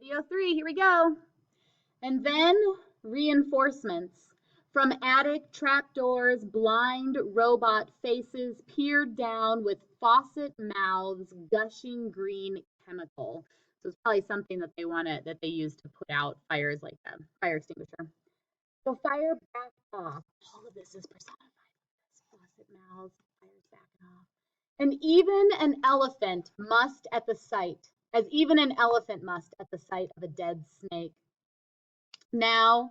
CO3, here we go. And then reinforcements. From attic trapdoors, blind robot faces peered down with faucet mouths gushing green chemical. So it's probably something that they use to put out fires like a fire extinguisher. So fire backed off. All of this is personified. Faucet mouths, fire's backing off. And even an elephant must at the sight, as even an elephant must at the sight of a dead snake. Now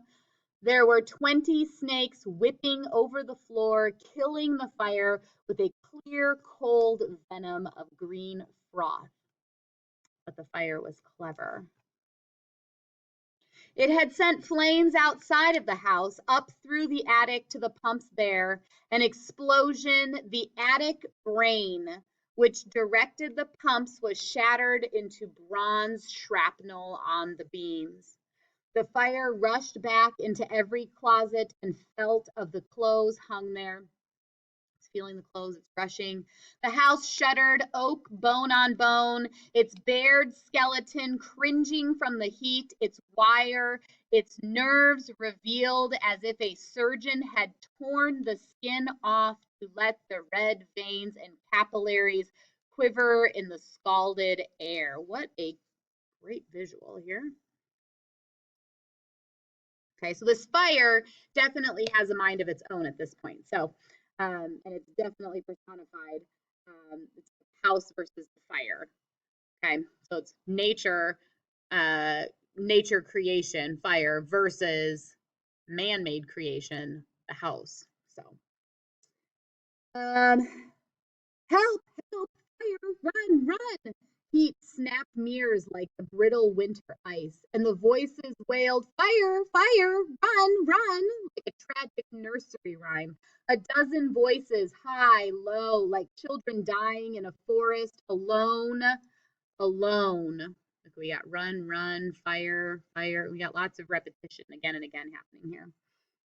there were 20 snakes whipping over the floor, killing the fire with a clear, cold venom of green froth. But the fire was clever. It had sent flames outside of the house, up through the attic to the pumps there. An explosion, the attic brain, which directed the pumps, was shattered into bronze shrapnel on the beams. The fire rushed back into every closet and felt of the clothes hung there. It's feeling the clothes, it's brushing. The house shuddered, oak bone on bone, its bared skeleton cringing from the heat, its wire, its nerves revealed as if a surgeon had torn the skin off to let the red veins and capillaries quiver in the scalded air. What a great visual here. Okay, so this fire definitely has a mind of its own at this point. So, and it's definitely personified. It's the house versus the fire. Okay, so it's nature, nature creation, fire versus man-made creation, the house. So, help, help, fire, run, run. Heat snapped mirrors like the brittle winter ice, and the voices wailed, fire, fire, run, run, like a tragic nursery rhyme. A dozen voices, high, low, like children dying in a forest, alone, alone. Like we got run, run, fire, fire. We got lots of repetition again and again happening here.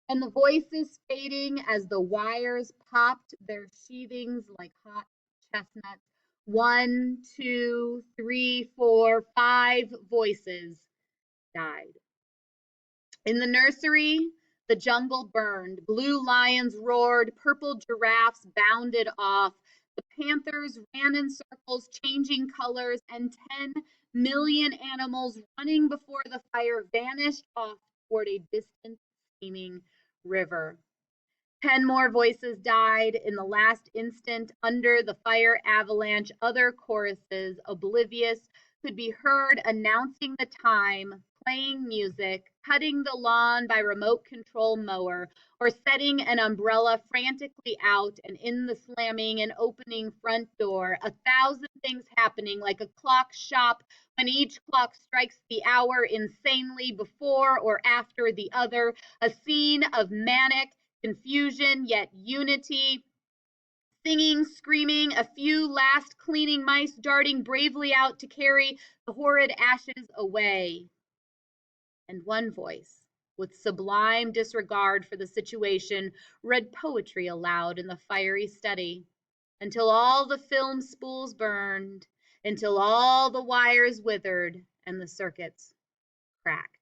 And the voices fading as the wires popped their sheathings like hot chestnuts. 1, 2, 3, 4, 5 voices died. In the nursery, the jungle burned. Blue lions roared, purple giraffes bounded off. The panthers ran in circles, changing colors, and 10 million animals running before the fire vanished off toward a distant, steaming river. 10 more voices died in the last instant under the fire avalanche. Other choruses, oblivious, could be heard announcing the time, playing music, cutting the lawn by remote control mower, or setting an umbrella frantically out and in the slamming and opening front door. 1,000 things happening like a clock shop when each clock strikes the hour insanely before or after the other. A scene of manic confusion, yet unity, singing, screaming, a few last cleaning mice darting bravely out to carry the horrid ashes away. And one voice, with sublime disregard for the situation, read poetry aloud in the fiery study, until all the film spools burned, until all the wires withered and the circuits cracked.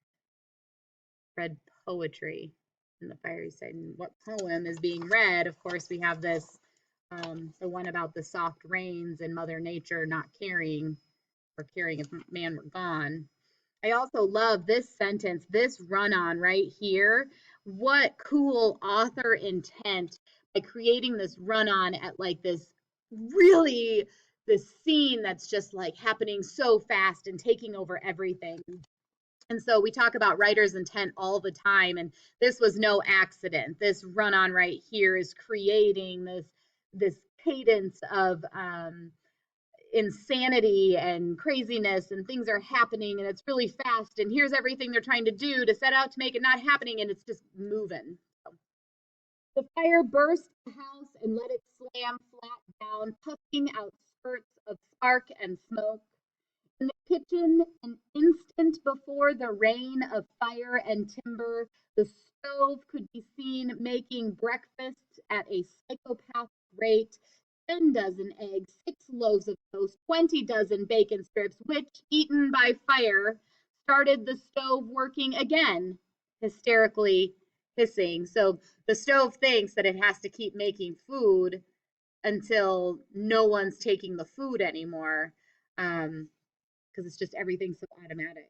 Read poetry in the fiery side. And what poem is being read? Of course, we have this, the one about the soft rains and Mother Nature not caring, or caring if man were gone. I also love this sentence, this run-on right here. What cool author intent by creating this run-on at like this really, this scene that's just like happening so fast and taking over everything. And so we talk about writer's intent all the time, and this was no accident. This run-on right here is creating this cadence of insanity and craziness, and things are happening, and it's really fast, and here's everything they're trying to do to set out to make it not happening, and it's just moving. So, the fire burst the house and let it slam flat down, puffing out spurts of spark and smoke. In the kitchen, an instant before the rain of fire and timber, the stove could be seen making breakfast at a psychopath rate. 10 dozen eggs, 6 loaves of toast, 20 dozen bacon strips, which, eaten by fire, started the stove working again, hysterically hissing. So the stove thinks that it has to keep making food until no one's taking the food anymore, because it's just everything's so automatic.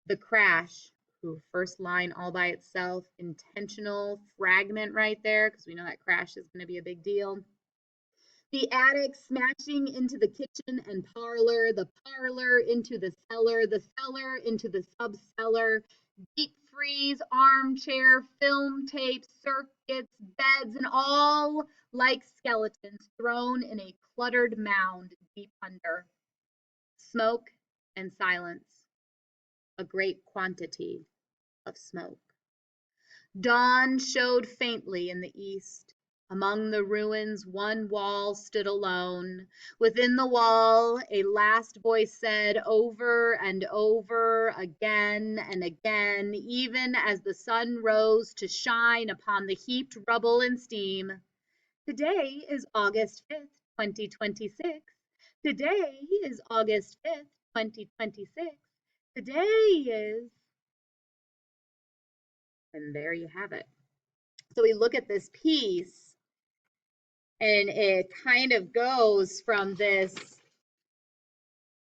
The crash, ooh, first line all by itself, intentional fragment right there, because we know that crash is going to be a big deal. The attic smashing into the kitchen and parlor, the parlor into the cellar into the subcellar, deep freeze, armchair, film tape, circuits, beds, and all like skeletons thrown in a cluttered mound deep under. Smoke and silence, a great quantity of smoke. Dawn showed faintly in the east. Among the ruins, one wall stood alone. Within the wall, a last voice said over and over, again and again, even as the sun rose to shine upon the heaped rubble and steam. Today is August 5th, 2026. Today is August 5th, 2026. Today is... And there you have it. So we look at this piece and it kind of goes from this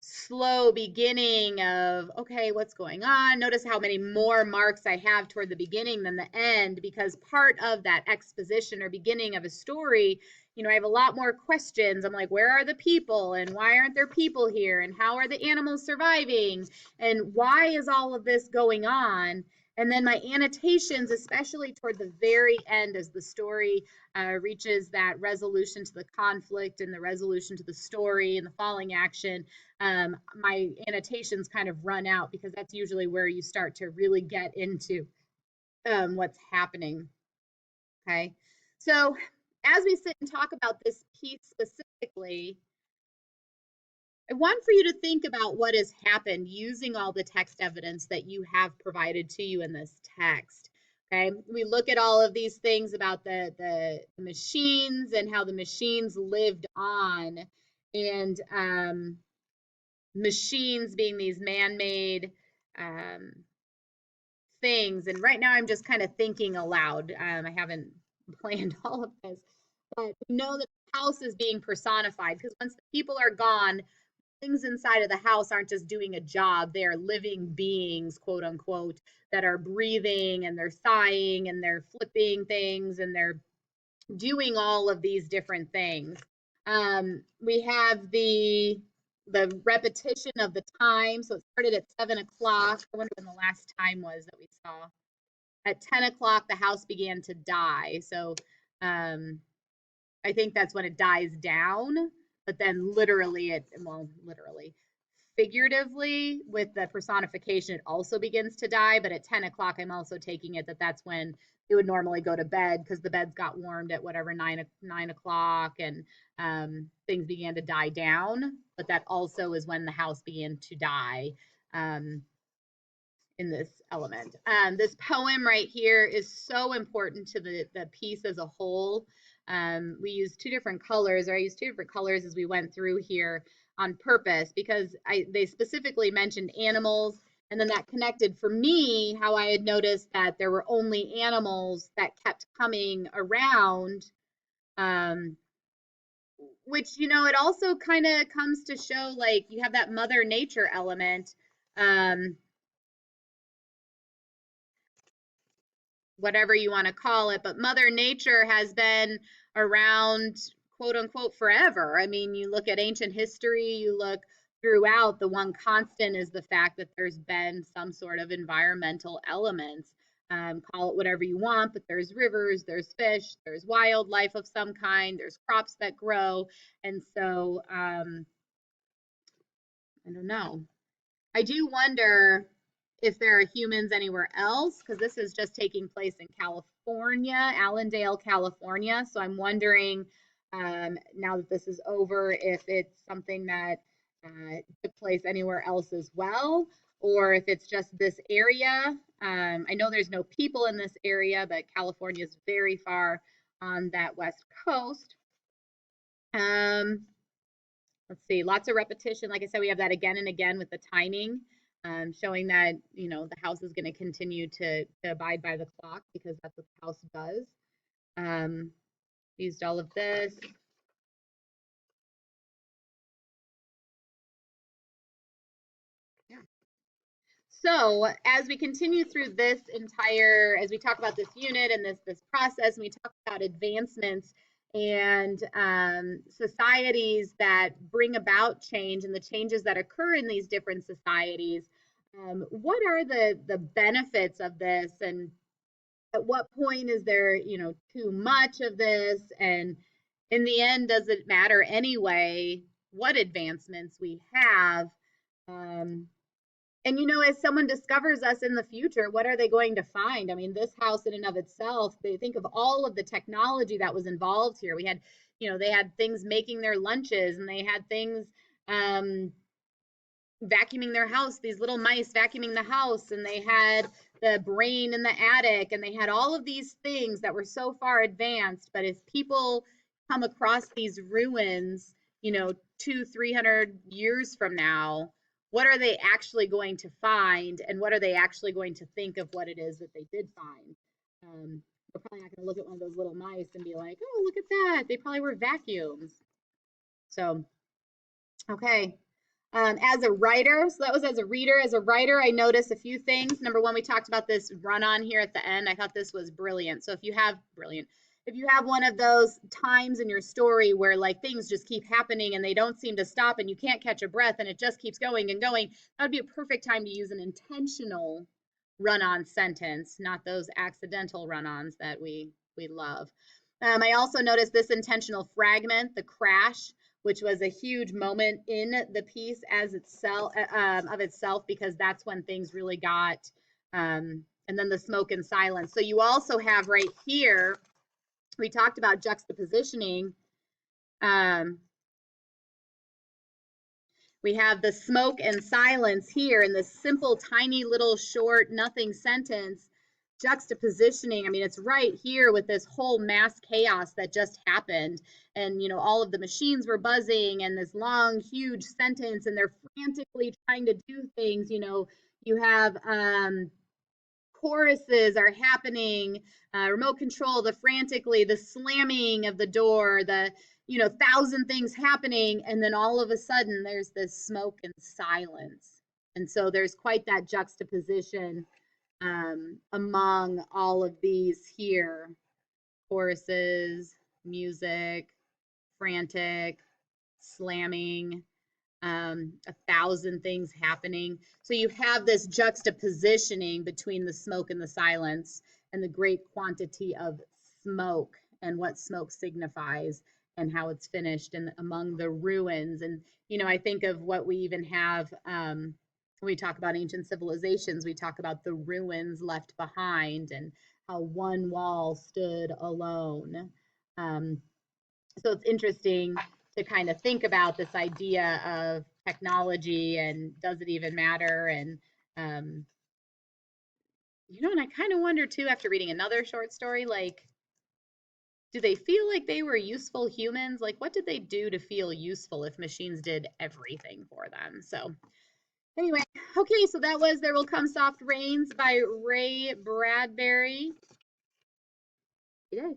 slow beginning of, okay, what's going on? Notice how many more marks I have toward the beginning than the end, because part of that exposition or beginning of a story, I have a lot more questions. I'm like, where are the people? And why aren't there people here? And how are the animals surviving? And why is all of this going on? And then my annotations, especially toward the very end as the story reaches that resolution to the conflict and the resolution to the story and the falling action, my annotations kind of run out, because that's usually where you start to really get into what's happening. Okay, so as we sit and talk about this piece specifically, I want for you to think about what has happened using all the text evidence that you have provided to you in this text. Okay, we look at all of these things about the machines and how the machines lived on, and machines being these man-made things. And right now I'm just kind of thinking aloud. I haven't planned all of this, but we know that the house is being personified, because once the people are gone, things inside of the house aren't just doing a job. They are living beings, quote unquote, that are breathing and they're sighing and they're flipping things and they're doing all of these different things. We have the repetition of the time. So it started at 7 o'clock. I wonder when the last time was that we saw. At 10 o'clock, the house began to die. So I think that's when it dies down. But then literally, figuratively with the personification, it also begins to die. But at 10 o'clock, I'm also taking it that that's when it would normally go to bed, because the beds got warmed at whatever 9 o'clock, and things began to die down. But that also is when the house began to die in this element. This poem right here is so important to the piece as a whole. We used two different colors, or I used two different colors as we went through here on purpose, because they specifically mentioned animals, and then that connected for me how I had noticed that there were only animals that kept coming around, which, it also kind of comes to show, like, you have that Mother Nature element, whatever you want to call it, but Mother Nature has been around, quote unquote, forever. I mean, you look at ancient history, you look throughout, the one constant is the fact that there's been some sort of environmental elements. Call it whatever you want, but there's rivers, there's fish, there's wildlife of some kind, there's crops that grow. And so, I don't know. I do wonder if there are humans anywhere else, because this is just taking place in California, Allendale, California. So I'm wondering, now that this is over, if it's something that took place anywhere else as well, or if it's just this area. I know there's no people in this area, but California is very far on that west coast. Let's see, lots of repetition. Like I said, we have that again and again with the timing. showing that, you know, the house is going to continue to abide by the clock because that's what the house does. Used all of this. Yeah. So as we continue through this entire, as we talk about this unit and this process, and we talk about advancements and societies that bring about change and the changes that occur in these different societies, what are the benefits of this, and at what point is there, you know, too much of this, and in the end, does it matter anyway what advancements we have? Um, and you know, as someone discovers us in the future, what are they going to find? I mean, this house in and of itself, they think of all of the technology that was involved here. We had, you know, they had things making their lunches, and they had things vacuuming their house, these little mice vacuuming the house, and they had the brain in the attic, and they had all of these things that were so far advanced. But if people come across these ruins, you know, 200-300 years from now, what are they actually going to find, and what are they actually going to think of what it is that they did find? They're probably not going to look at one of those little mice and be like, oh, look at that, they probably were vacuums. So okay. As a writer, so that was as a reader. As a writer, I noticed a few things. Number one, we talked about this run-on here at the end. I thought this was brilliant. So if you have one of those times in your story where like things just keep happening and they don't seem to stop and you can't catch a breath and it just keeps going and going, that would be a perfect time to use an intentional run-on sentence, not those accidental run-ons that we love. I also noticed this intentional fragment, the crash, which was a huge moment in the piece as itself of itself, because that's when things really got, and then the smoke and silence. So you also have right here, we talked about juxtapositioning. We have the smoke and silence here in this simple, tiny little short, nothing sentence. Juxtapositioning, I mean, it's right here with this whole mass chaos that just happened. And, you know, all of the machines were buzzing and this long, huge sentence, and they're frantically trying to do things. You know, you have choruses are happening, remote control, the frantically, the slamming of the door, the, you know, 1,000 things happening. And then all of a sudden there's this smoke and silence. And so there's quite that juxtaposition among all of these here: choruses, music, frantic, slamming, 1,000 things happening. So you have this juxtapositioning between the smoke and the silence, and the great quantity of smoke and what smoke signifies and how it's finished and among the ruins. And, you know, I think of what we even have when we talk about ancient civilizations, we talk about the ruins left behind and how one wall stood alone. So it's interesting to kind of think about this idea of technology and does it even matter? And, you know, and I kind of wonder too, after reading another short story, like, do they feel like they were useful humans? Like, what did they do to feel useful if machines did everything for them? So anyway, okay, so that was There Will Come Soft Rains by Ray Bradbury. Yay.